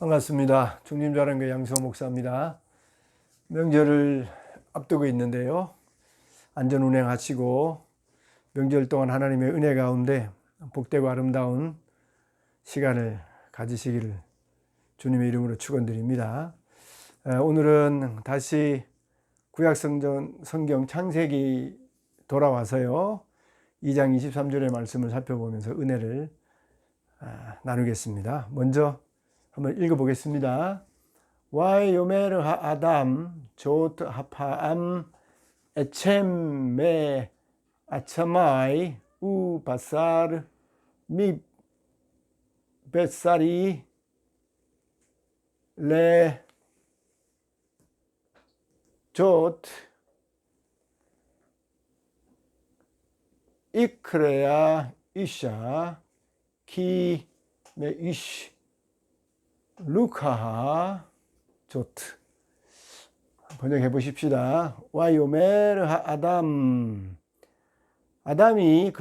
반갑습니다. 중림자랑교 양수호 목사입니다. 명절을 앞두고 있는데요. 안전운행하시고 명절 동안 하나님의 은혜 가운데 복되고 아름다운 시간을 가지시기를 주님의 이름으로 축원드립니다. 오늘은 다시 구약성경 창세기 돌아와서요. 2장 23절의 말씀을 살펴보면서 은혜를 나누겠습니다. 먼저 한번 읽어보겠습니다. 와요메르 하아담 조트 하파암 에쳔 메 아차마이 우 바사르 미 벳사리 레 조트 이크레야 이샤 키 메 이시 루카하 조트. 번역해 보십시다. 와요메르 아담 아담이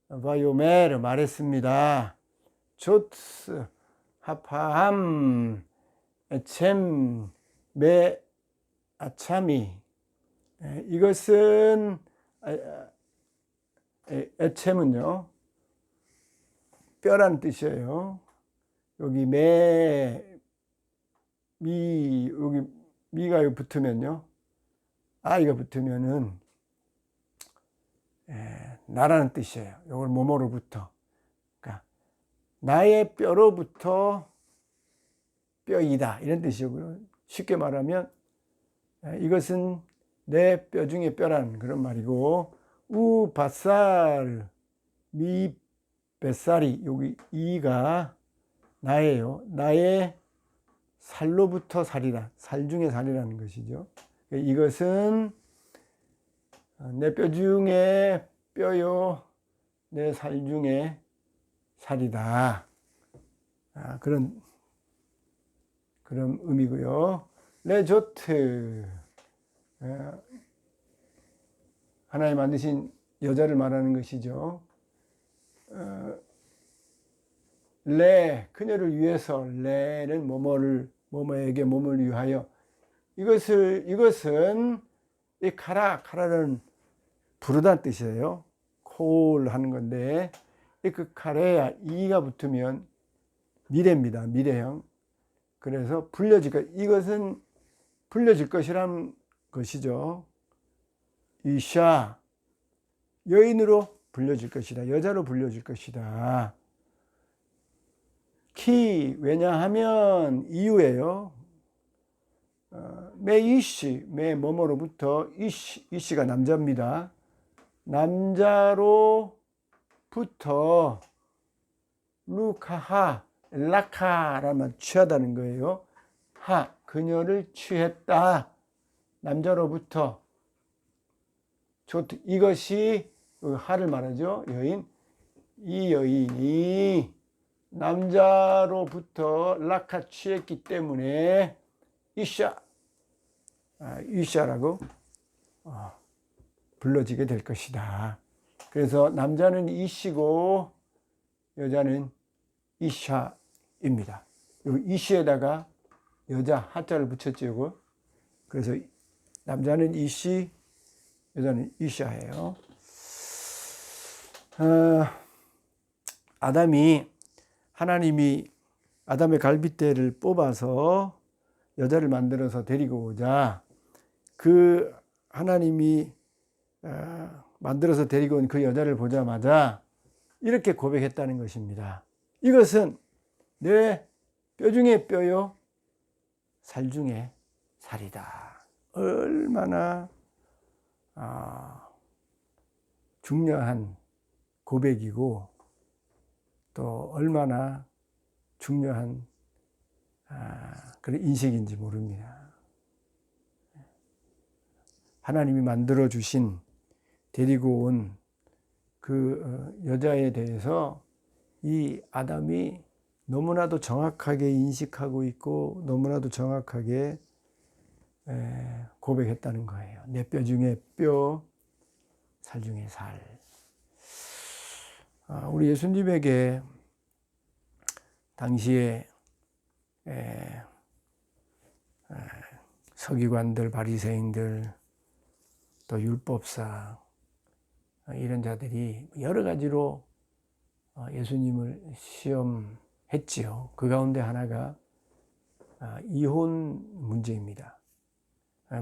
와요메르 말했습니다. 조트 하파함 에쳔 메 아차미. 이것은 에쳔은요 뼈란 뜻이에요. 여기 여기 미가 붙으면요. 이가 붙으면은 나라는 뜻이에요. 이걸 뭐뭐로부터. 그러니까 나의 뼈로부터 뼈이다. 이런 뜻이고요. 쉽게 말하면 이것은 내 뼈 중에 뼈라는 그런 말이고, 바살 미 뱃살이 여기 이가 나예요. 나의 살로부터 살이라, 살 중에 살이라는 것이죠. 이것은 내 뼈 중에 뼈요, 내 살 중에 살이다. 그런 의미고요. 레조트, 하나님 만드신 여자를 말하는 것이죠. 그녀를 위해서, 레는 뭐뭐에게 몸을 위하여. 이것은 이 카라는 부르다는 뜻이에요. 콜 하는 건데, 그 카레야, 이가 붙으면 미래입니다. 미래형. 그래서 이것은 불려질 것이란 것이죠. 이샤, 여인으로 불려질 것이다. 여자로 불려질 것이다. 왜냐하면 이유예요. 매 뭐뭐로부터 이씨가 남자입니다. 남자로부터 루카하 라카라면 취하다는 거예요. 그녀를 취했다. 남자로부터. 이것이 하를 말하죠. 여인. 이 여인이 남자로부터 라카 취했기 때문에 이샤라고 불러지게 될 것이다. 그래서 남자는 이시고 여자는 이샤입니다. 이시에다가 여자 하자를 붙였죠. 그래서 남자는 이시, 여자는 이샤예요. 하나님이 아담의 갈빗대를 뽑아서 여자를 만들어서 데리고 오자, 그 하나님이 만들어서 데리고 온 그 여자를 보자마자 이렇게 고백했다는 것입니다. 이것은 내 뼈 중에 뼈요, 살 중에 살이다. 얼마나 중요한 고백이고, 또 얼마나 중요한 그런 인식인지 모릅니다. 하나님이 만들어 주신, 데리고 온 그 여자에 대해서 이 아담이 너무나도 정확하게 인식하고 있고, 너무나도 정확하게 고백했다는 거예요. 내 뼈 중에 뼈, 살 중에 살. 우리 예수님에게 당시에 서기관들, 바리새인들, 또 율법사 이런 자들이 여러 가지로 예수님을 시험했지요. 그 가운데 하나가 이혼 문제입니다.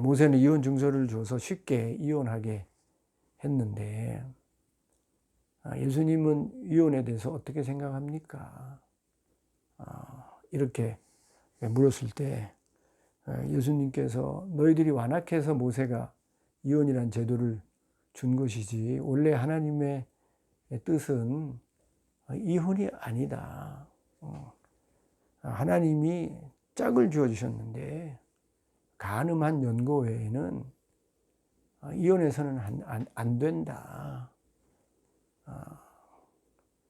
모세는 이혼 증서를 줘서 쉽게 이혼하게 했는데 예수님은 이혼에 대해서 어떻게 생각합니까? 이렇게 물었을 때 예수님께서 너희들이 완악해서 모세가 이혼이란 제도를 준 것이지 원래 하나님의 뜻은 이혼이 아니다. 하나님이 짝을 주어주셨는데 간음한 연고 외에는 이혼해서는 안 된다.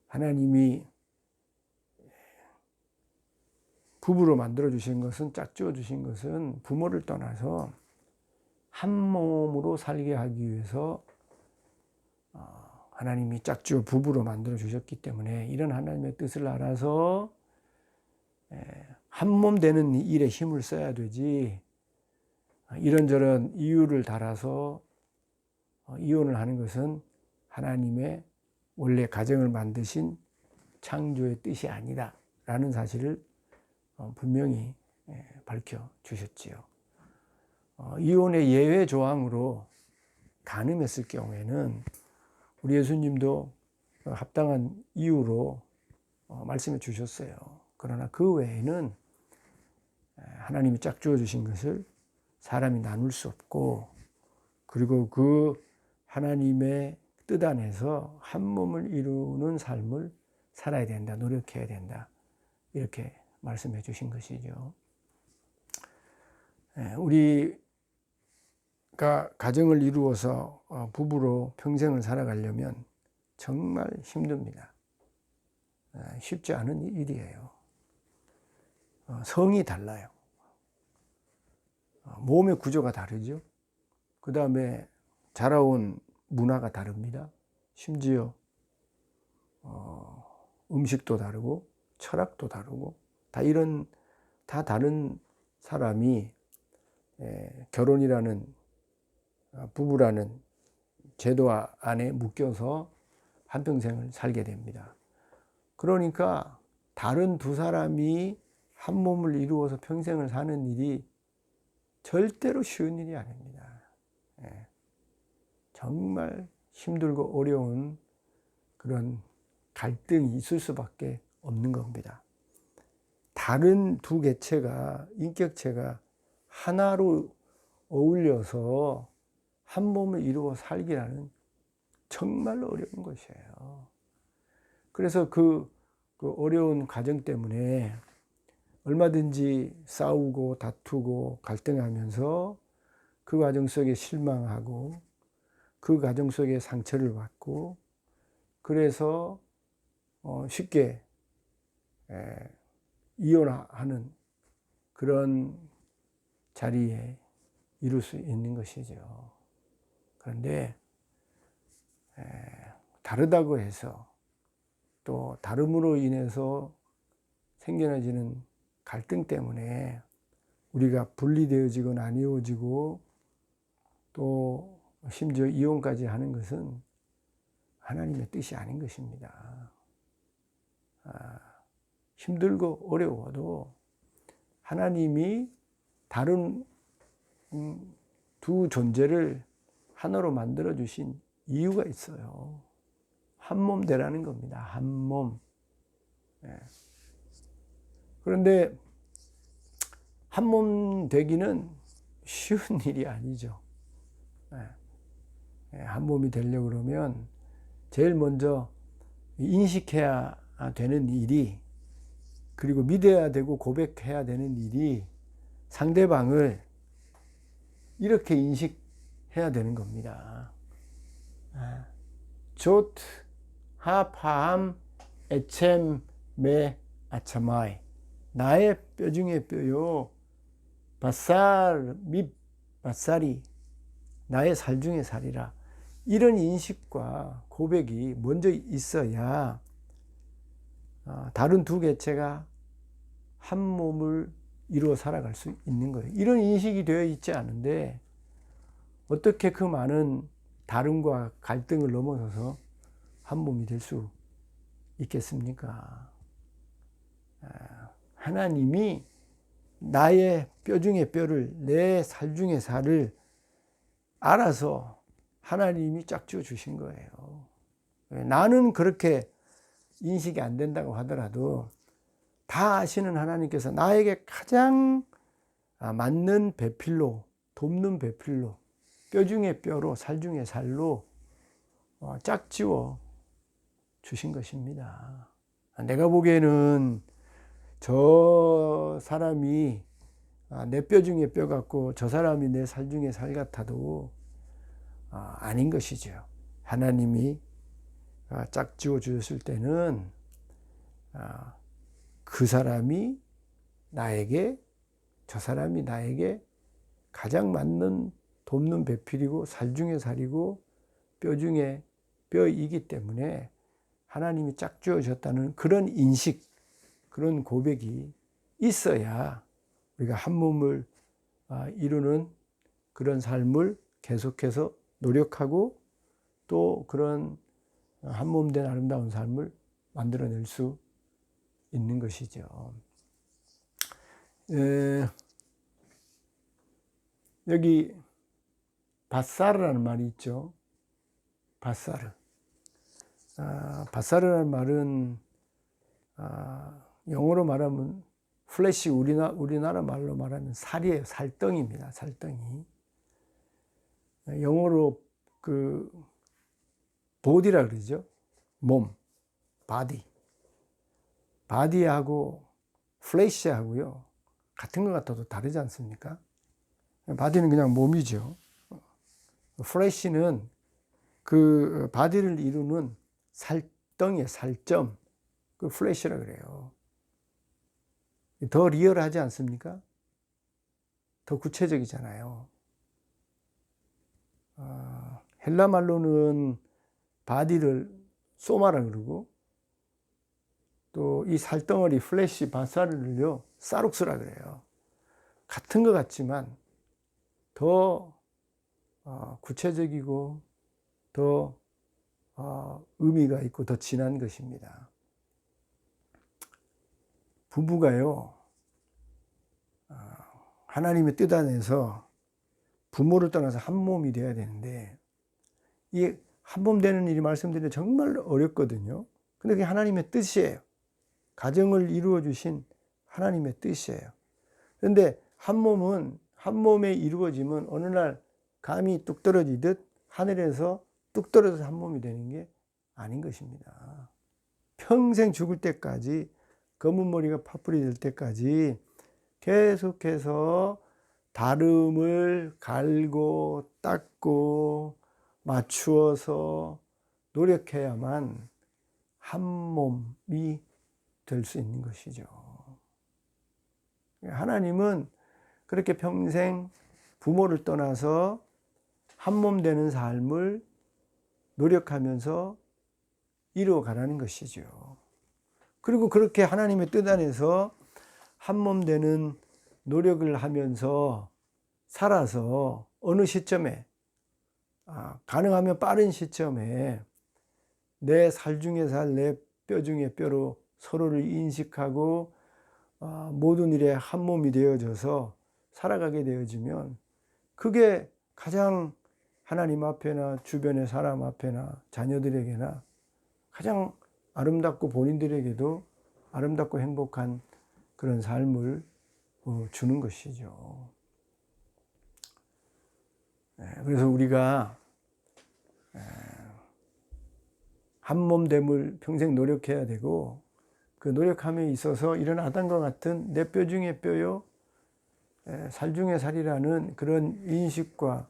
하나님이 부부로 만들어 주신 것은, 짝지어 주신 것은 부모를 떠나서 한 몸으로 살게 하기 위해서 하나님이 짝지어 부부로 만들어 주셨기 때문에 이런 하나님의 뜻을 알아서 한 몸 되는 일에 힘을 써야 되지, 이런저런 이유를 달아서 이혼을 하는 것은 하나님의 원래 가정을 만드신 창조의 뜻이 아니다 라는 사실을 분명히 밝혀 주셨지요. 이혼의 예외 조항으로 간음했을 경우에는 우리 예수님도 합당한 이유로 말씀해 주셨어요. 그러나 그 외에는 하나님이 짝주어 주신 것을 사람이 나눌 수 없고, 그리고 그 하나님의 뜻 안에서 한 몸을 이루는 삶을 살아야 된다, 노력해야 된다, 이렇게 말씀해 주신 것이죠. 우리가 가정을 이루어서 부부로 평생을 살아가려면 정말 힘듭니다. 쉽지 않은 일이에요. 성이 달라요. 몸의 구조가 다르죠. 그 다음에 자라온 문화가 다릅니다. 심지어 음식도 다르고 철학도 다르고 다 다른 사람이 결혼이라는 부부라는 제도 안에 묶여서 한평생을 살게 됩니다. 그러니까 다른 두 사람이 한 몸을 이루어서 평생을 사는 일이 절대로 쉬운 일이 아닙니다. 정말 힘들고 어려운 그런 갈등이 있을 수밖에 없는 겁니다. 다른 두 개체가, 인격체가 하나로 어울려서 한 몸을 이루어 살기라는 정말 어려운 것이에요. 그래서 그 어려운 과정 때문에 얼마든지 싸우고 다투고 갈등하면서 그 과정 속에 실망하고 그 과정 속에 상처를 받고, 그래서 쉽게 이혼하는 그런 자리에 이룰 수 있는 것이죠. 그런데 다르다고 해서 또 다름으로 인해서 생겨나지는 갈등 때문에 우리가 분리되어지고 나뉘어지고 또 심지어 이혼까지 하는 것은 하나님의 뜻이 아닌 것입니다. 힘들고 어려워도 하나님이 다른 두 존재를 하나로 만들어 주신 이유가 있어요. 한 몸 되라는 겁니다. 한 몸. 그런데 한 몸 되기는 쉬운 일이 아니죠. 한 몸이 되려고 그러면 제일 먼저 인식해야 되는 일이, 그리고 믿어야 되고 고백해야 되는 일이 상대방을 이렇게 인식해야 되는 겁니다. 조 하파함 에쳔 메 아차마이, 나의 뼈 중에 뼈요, 바살 밉 바살이 나의 살 중에 살이라. 이런 인식과 고백이 먼저 있어야 다른 두 개체가 한 몸을 이루어 살아갈 수 있는 거예요. 이런 인식이 되어 있지 않은데 어떻게 그 많은 다름과 갈등을 넘어서서 한 몸이 될 수 있겠습니까? 하나님이 나의 뼈 중에 뼈를, 내 살 중에 살을 알아서 하나님이 짝지어 주신 거예요. 나는 그렇게 인식이 안 된다고 하더라도 다 아시는 하나님께서 나에게 가장 맞는 배필로, 돕는 배필로, 뼈 중에 뼈로, 살 중에 살로 짝지어 주신 것입니다. 내가 보기에는 저 사람이 내 뼈 중에 뼈 같고 저 사람이 내 살 중에 살 같아도 아닌 것이죠. 하나님이 짝지어 주셨을 때는 그 사람이 나에게, 저 사람이 나에게 가장 맞는 돕는 배필이고 살 중에 살이고 뼈 중에 뼈이기 때문에 하나님이 짝지어 주셨다는 그런 인식, 그런 고백이 있어야 우리가 한 몸을 이루는 그런 삶을 계속해서 노력하고 또 그런 한 몸 된 아름다운 삶을 만들어낼 수 있는 것이죠. 여기 바사르라는 말이 있죠. 바사르. 바사르라는 말은 영어로 말하면 플래시, 우리나라 말로 말하면 살이에요. 살덩이입니다. 살덩이. 영어로 그 보디라 그러죠. 몸, 바디. 바디하고 플래시하고요 같은 것 같아도 다르지 않습니까? 바디는 그냥 몸이죠. 플래시는 그 바디를 이루는 살덩이, 살점, 그 플래시라 그래요. 더 리얼하지 않습니까? 더 구체적이잖아요. 헬라 말로는 바디를 소마라 그러고 또 이 살덩어리 플래시 바사르를요 사룩스라 그래요. 같은 것 같지만 더 구체적이고 더 의미가 있고 더 진한 것입니다. 부부가요 하나님의 뜻 안에서 부모를 떠나서 한 몸이 되어야 되는데 이 한 몸 되는 일이 말씀드리는데 정말 어렵거든요. 근데 그게 하나님의 뜻이에요. 가정을 이루어 주신 하나님의 뜻이에요. 그런데 한 몸은 한 몸에 이루어지면 어느 날 감이 뚝 떨어지듯 하늘에서 뚝 떨어져서 한 몸이 되는 게 아닌 것입니다. 평생 죽을 때까지 검은 머리가 파뿌리 될 때까지 계속해서 다름을 갈고 닦고 맞추어서 노력해야만 한 몸이 될 수 있는 것이죠. 하나님은 그렇게 평생 부모를 떠나서 한 몸 되는 삶을 노력하면서 이루어가라는 것이죠. 그리고 그렇게 하나님의 뜻 안에서 한 몸 되는 노력을 하면서 살아서 어느 시점에 가능하면 빠른 시점에 내 살 중에 살, 내 뼈 중에 뼈로 서로를 인식하고 모든 일에 한 몸이 되어져서 살아가게 되어지면 그게 가장 하나님 앞에나 주변의 사람 앞에나 자녀들에게나 가장 아름답고 본인들에게도 아름답고 행복한 그런 삶을 주는 것이죠. 그래서 우리가 한 몸됨을 평생 노력해야 되고 그 노력함에 있어서 이런 아담과 같은 내 뼈 중에 뼈요 살 중에 살이라는 그런 인식과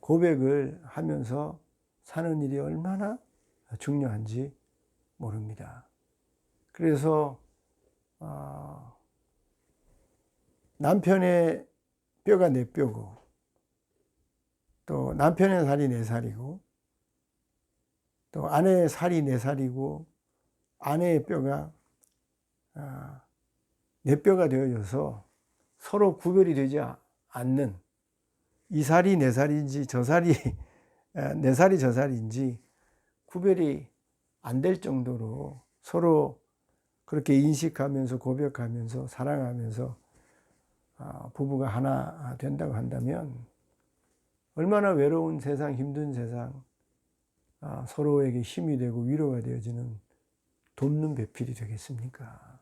고백을 하면서 사는 일이 얼마나 중요한지 모릅니다. 그래서 남편의 뼈가 내 뼈고 또 남편의 살이 내 살이고 또 아내의 살이 내 살이고 아내의 뼈가 내 뼈가 되어져서 서로 구별이 되지 않는, 이 살이 내 살인지 저 살이 내 살이 저 살인지 구별이 안 될 정도로 서로 그렇게 인식하면서 고백하면서 사랑하면서 부부가 하나 된다고 한다면 얼마나 외로운 세상, 힘든 세상, 서로에게 힘이 되고 위로가 되어지는 돕는 배필이 되겠습니까?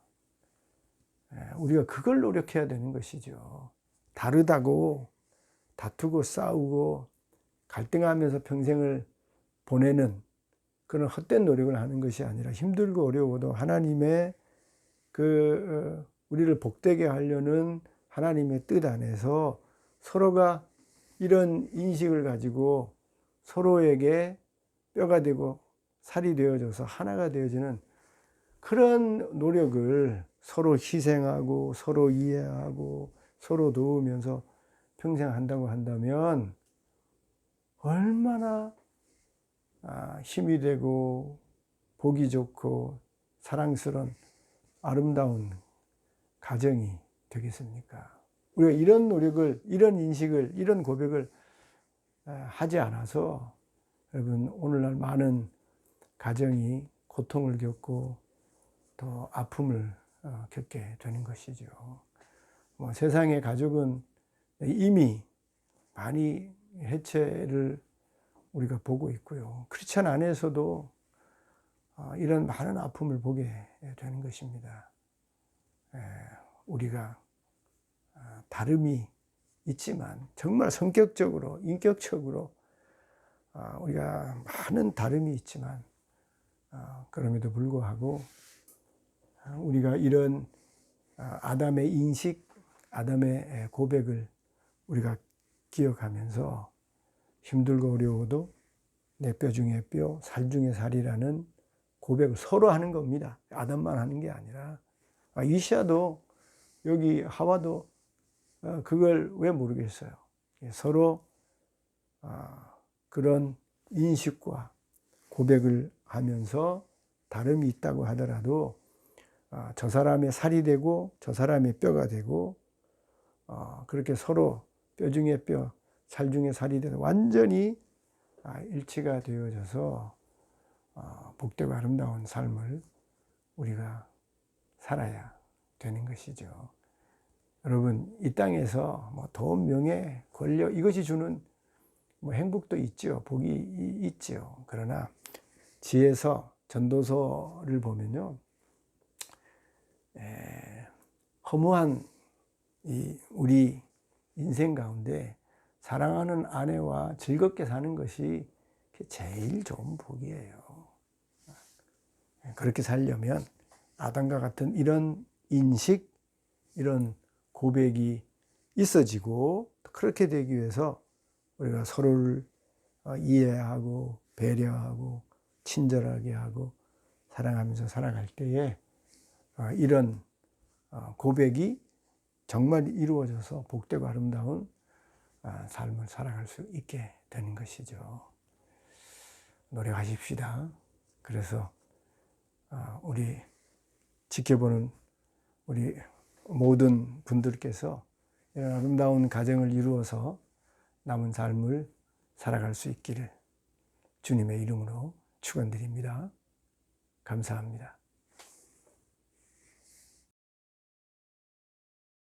우리가 그걸 노력해야 되는 것이죠. 다르다고 다투고 싸우고 갈등하면서 평생을 보내는 그런 헛된 노력을 하는 것이 아니라 힘들고 어려워도 하나님의 우리를 복되게 하려는 하나님의 뜻 안에서 서로가 이런 인식을 가지고 서로에게 뼈가 되고 살이 되어져서 하나가 되어지는 그런 노력을 서로 희생하고 서로 이해하고 서로 도우면서 평생 한다고 한다면 얼마나 힘이 되고 보기 좋고 사랑스러운 아름다운 가정이 되겠습니까? 우리가 이런 노력을, 이런 인식을, 이런 고백을 하지 않아서 여러분 오늘날 많은 가정이 고통을 겪고 또 아픔을 겪게 되는 것이죠. 세상의 가족은 이미 많이 해체를 우리가 보고 있고요. 크리스천 안에서도 이런 많은 아픔을 보게 되는 것입니다. 우리가 다름이 있지만 정말 성격적으로, 인격적으로 우리가 많은 다름이 있지만 그럼에도 불구하고 우리가 이런 아담의 인식, 아담의 고백을 우리가 기억하면서 힘들고 어려워도 내 뼈 중에 뼈, 살 중에 살이라는 고백을 서로 하는 겁니다. 아담만 하는 게 아니라 이시아도 여기 하와도 그걸 왜 모르겠어요. 서로 그런 인식과 고백을 하면서 다름이 있다고 하더라도 저 사람의 살이 되고 저 사람의 뼈가 되고 그렇게 서로 뼈 중에 뼈, 살 중에 살이 되는 완전히 일치가 되어져서 복되고 아름다운 삶을 우리가 살아야 되는 것이죠. 여러분 이 땅에서 돈, 명예, 권력 이것이 주는 행복도 있죠. 복이 있죠. 그러나 지혜서 전도서를 보면요, 허무한 우리 인생 가운데 사랑하는 아내와 즐겁게 사는 것이 제일 좋은 복이에요. 그렇게 살려면 아담과 같은 이런 인식, 이런 고백이 있어지고 그렇게 되기 위해서 우리가 서로를 이해하고 배려하고 친절하게 하고 사랑하면서 살아갈 때에 이런 고백이 정말 이루어져서 복되고 아름다운 삶을 살아갈 수 있게 되는 것이죠. 노력하십시다. 그래서 우리 지켜보는 우리 모든 분들께서 이런 아름다운 가정을 이루어서 남은 삶을 살아갈 수 있기를 주님의 이름으로 축원드립니다. 감사합니다.